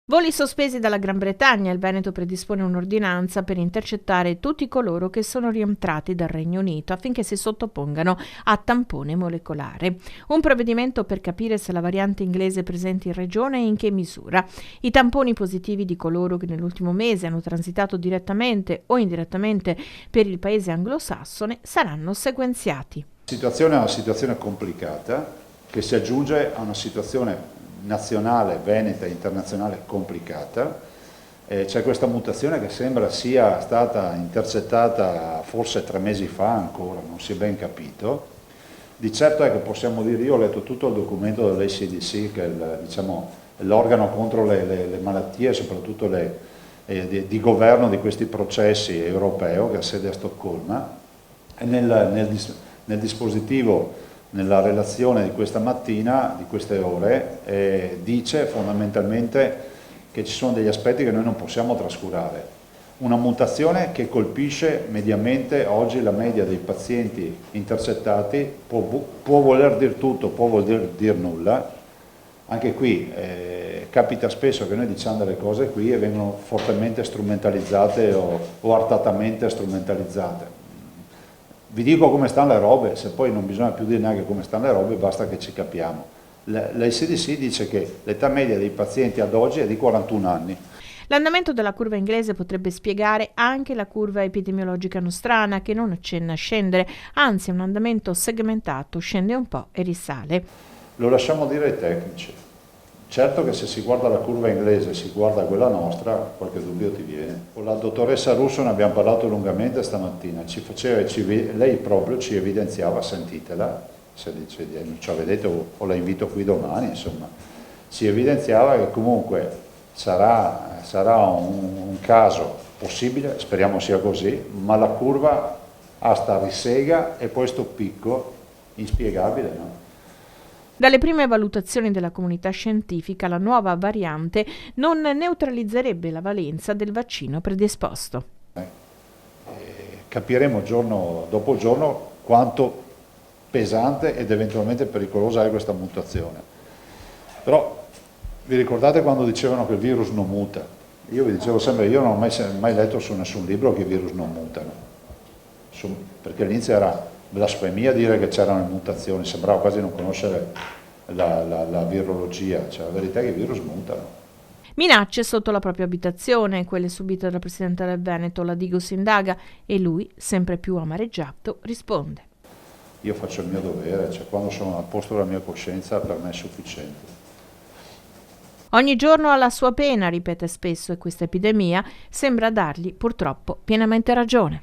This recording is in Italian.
Voli sospesi dalla Gran Bretagna. Il Veneto predispone un'ordinanza per intercettare tutti coloro che sono rientrati dal Regno Unito affinché si sottopongano a tampone molecolare. Un provvedimento per capire se la variante inglese è presente in regione e in che misura. I tamponi positivi di coloro che nell'ultimo mese hanno transitato direttamente o indirettamente per il paese anglosassone saranno sequenziati. La situazione è una situazione complicata che si aggiunge a una situazione nazionale, veneta e internazionale complicata. C'è questa mutazione che sembra sia stata intercettata forse 3 mesi fa ancora, non si è ben capito. Di certo è che possiamo dire, io ho letto tutto il documento dell'ACDC, che è l'organo contro le malattie, soprattutto di governo di questi processi europeo, che ha sede a Stoccolma, e nel dispositivo, nella relazione di questa mattina, di queste ore, dice fondamentalmente che ci sono degli aspetti che noi non possiamo trascurare. Una mutazione che colpisce mediamente oggi la media dei pazienti intercettati, può voler dire tutto, può voler dire nulla. Anche qui capita spesso che noi diciamo delle cose qui e vengono fortemente strumentalizzate o artatamente strumentalizzate. Vi dico come stanno le robe, se poi non bisogna più dire neanche come stanno le robe, basta che ci capiamo. L'ACDC dice che l'età media dei pazienti ad oggi è di 41 anni. L'andamento della curva inglese potrebbe spiegare anche la curva epidemiologica nostrana, che non accenna a scendere, anzi è un andamento segmentato, scende un po' e risale. Lo lasciamo dire ai tecnici. Certo che se si guarda la curva inglese e si guarda quella nostra, qualche dubbio ti viene. Con la dottoressa Russo ne abbiamo parlato lungamente stamattina, lei proprio ci evidenziava, sentitela, se non ce la vedete o la invito qui domani, insomma, ci evidenziava che comunque sarà un caso possibile, speriamo sia così, ma la curva ha sta risega e poi sto picco inspiegabile, no? Dalle prime valutazioni della comunità scientifica, la nuova variante non neutralizzerebbe la valenza del vaccino predisposto. Capiremo giorno dopo giorno quanto pesante ed eventualmente pericolosa è questa mutazione. Però vi ricordate quando dicevano che il virus non muta? Io vi dicevo sempre, io non ho mai letto su nessun libro che i virus non mutano, perché all'inizio era blasfemia dire che c'erano le mutazioni, sembrava quasi non conoscere la virologia, cioè la verità è che i virus mutano. Minacce sotto la propria abitazione, quelle subite dal presidente del Veneto, la Digos indaga e lui, sempre più amareggiato, risponde. Io faccio il mio dovere, cioè quando sono a posto della mia coscienza per me è sufficiente. Ogni giorno ha la sua pena, ripete spesso, e questa epidemia sembra dargli purtroppo pienamente ragione.